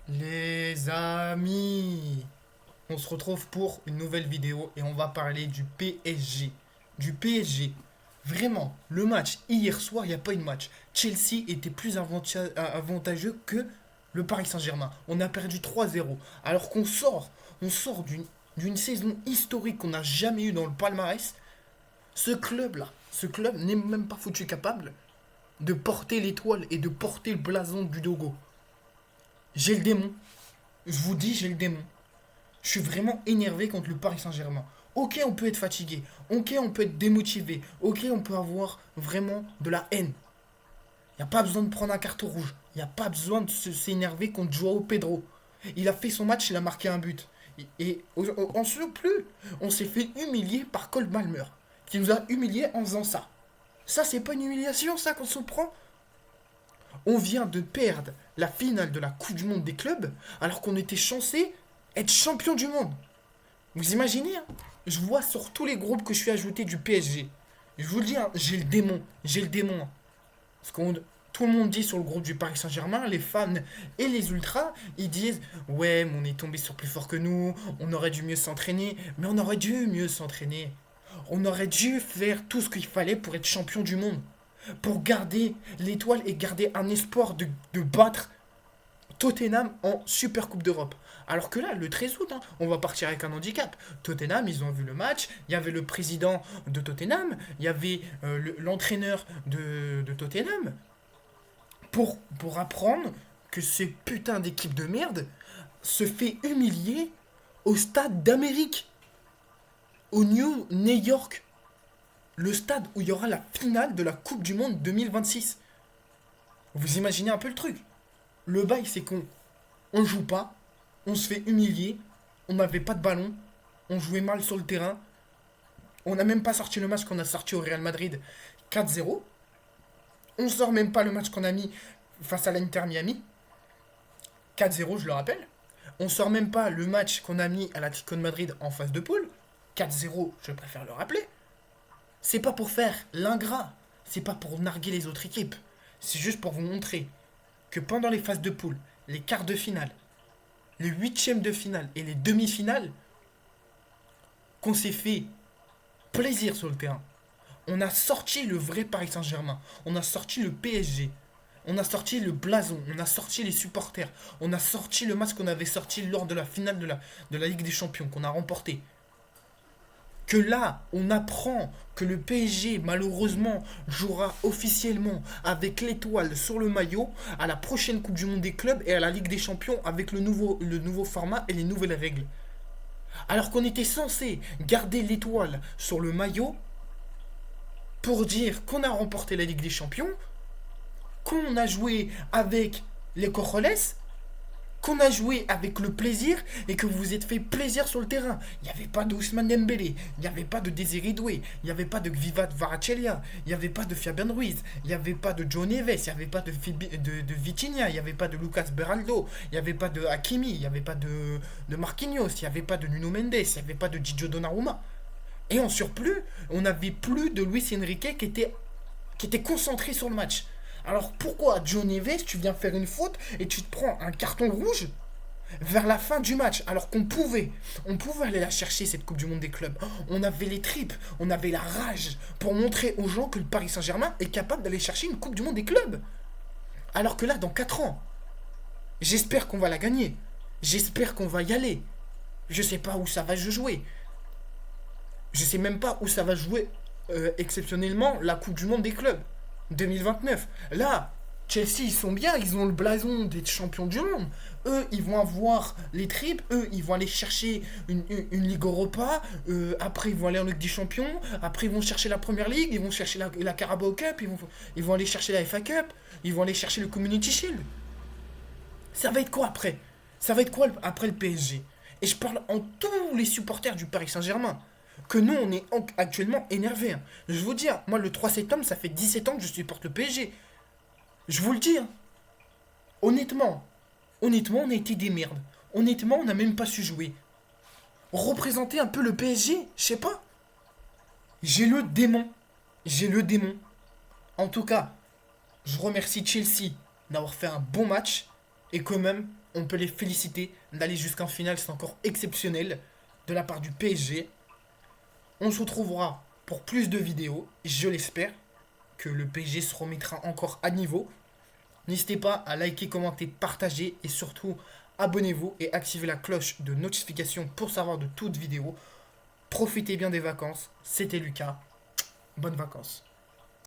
Les amis, on se retrouve pour une nouvelle vidéo et on va parler du PSG. Du PSG. Vraiment, le match hier soir, il n'y a pas eu de match. Chelsea était plus avantageux que le Paris Saint-Germain. On a perdu 3-0. Alors qu'on sort d'une saison historique qu'on n'a jamais eue dans le palmarès. Ce club n'est même pas foutu capable de porter l'étoile et de porter le blason du Dogo. J'ai le démon. Je vous dis, j'ai le démon. Je suis vraiment énervé contre le Paris Saint-Germain. Ok, on peut être fatigué. Ok, on peut être démotivé. Ok, on peut avoir vraiment de la haine. Il n'y a pas besoin de prendre un carton rouge. Il n'y a pas besoin de s'énerver contre Joao Pedro. Il a fait son match, il a marqué un but. Et en surplus, on s'est fait humilier par Cole Malmer, qui nous a humiliés en faisant ça. Ça, c'est pas une humiliation, ça, qu'on se prend. On vient de perdre la finale de la Coupe du Monde des clubs, alors qu'on était censé être champion du monde. Vous imaginez, hein? Je vois sur tous les groupes que je suis ajouté du PSG. Je vous le dis, hein, j'ai le démon. J'ai le démon, hein. Parce que tout le monde dit sur le groupe du Paris Saint-Germain, les fans et les ultras, ils disent ouais, mais on est tombé sur plus fort que nous, on aurait dû mieux s'entraîner. Mais on aurait dû mieux s'entraîner. On aurait dû faire tout ce qu'il fallait pour être champion du monde. Pour garder l'étoile et garder un espoir de battre Tottenham en Super Coupe d'Europe. Alors que là, le 13 août, hein, on va partir avec un handicap. Tottenham, ils ont vu le match. Il y avait le président de Tottenham. Il y avait l'entraîneur de Tottenham. Pour apprendre que ce putain d'équipe de merde se fait humilier au stade d'Amérique. Au New York. Le stade où il y aura la finale de la Coupe du Monde 2026. Vous imaginez un peu le truc. Le bail, c'est qu'on joue pas, on se fait humilier, on n'avait pas de ballon, on jouait mal sur le terrain, on n'a même pas sorti le match qu'on a sorti au Real Madrid 4-0, on sort même pas le match qu'on a mis face à l'Inter Miami 4-0, je le rappelle, on sort même pas le match qu'on a mis à l'Atlético de Madrid en phase de poule 4-0, je préfère le rappeler. C'est pas pour faire l'ingrat, c'est pas pour narguer les autres équipes, c'est juste pour vous montrer que pendant les phases de poule, les quarts de finale, les huitièmes de finale et les demi-finales, qu'on s'est fait plaisir sur le terrain. On a sorti le vrai Paris Saint-Germain. On a sorti le PSG. On a sorti le blason. On a sorti les supporters. On a sorti le match qu'on avait sorti lors de la finale de la Ligue des Champions, qu'on a remporté. Que là, on apprend que le PSG, malheureusement, jouera officiellement avec l'étoile sur le maillot à la prochaine Coupe du Monde des clubs et à la Ligue des Champions avec le nouveau format et les nouvelles règles. Alors qu'on était censé garder l'étoile sur le maillot pour dire qu'on a remporté la Ligue des Champions, qu'on a joué avec les Cojoles, qu'on a joué avec le plaisir et que vous vous êtes fait plaisir sur le terrain. Il n'y avait pas d'Ousmane Dembélé, il n'y avait pas de Désiré Doué, il n'y avait pas de Vivat Varachelia, il n'y avait pas de Fabian Ruiz, il n'y avait pas de Joe Neves, il n'y avait pas de Vitinha, il n'y avait pas de Lucas Beraldo, il n'y avait pas de Hakimi, il n'y avait pas de Marquinhos, il n'y avait pas de Nuno Mendes, il n'y avait pas de Gigio Donnarumma. Et en surplus, on n'avait plus de Luis Enrique qui était concentré sur le match. Alors pourquoi, Joe Neves, tu viens faire une faute et tu te prends un carton rouge vers la fin du match, alors qu'on pouvait aller la chercher, cette Coupe du Monde des clubs. On avait les tripes, on avait la rage pour montrer aux gens que le Paris Saint-Germain est capable d'aller chercher une Coupe du Monde des clubs. Alors que là, dans 4 ans, j'espère qu'on va la gagner. J'espère qu'on va y aller. Je sais pas où ça va se jouer. Je sais même pas où ça va jouer exceptionnellement la Coupe du Monde des clubs 2029. Là, Chelsea, ils sont bien, ils ont le blason d'être champions du monde. Eux, ils vont avoir les tripes, eux, ils vont aller chercher une Ligue Europa, après, ils vont aller en Ligue des Champions, après, ils vont chercher la Première Ligue, ils vont chercher la Carabao Cup, ils vont aller chercher la FA Cup, ils vont aller chercher le Community Shield. Ça va être quoi après? Ça va être quoi après le PSG? Et je parle en tous les supporters du Paris Saint-Germain. Que nous, on est actuellement énervés, hein. Je vous dis, hein, moi, le 3 septembre, ça fait 17 ans que je supporte le PSG. Je vous le dis, hein. Honnêtement, honnêtement, on a été des merdes. Honnêtement, on n'a même pas su jouer. Représenter un peu le PSG, je sais pas. J'ai le démon. J'ai le démon. En tout cas, je remercie Chelsea d'avoir fait un bon match. Et quand même, on peut les féliciter d'aller jusqu'en finale, c'est encore exceptionnel de la part du PSG. On se retrouvera pour plus de vidéos, je l'espère, que le PSG se remettra encore à niveau. N'hésitez pas à liker, commenter, partager et surtout abonnez-vous et activez la cloche de notification pour savoir de toutes vidéos. Profitez bien des vacances. C'était Lucas. Bonnes vacances.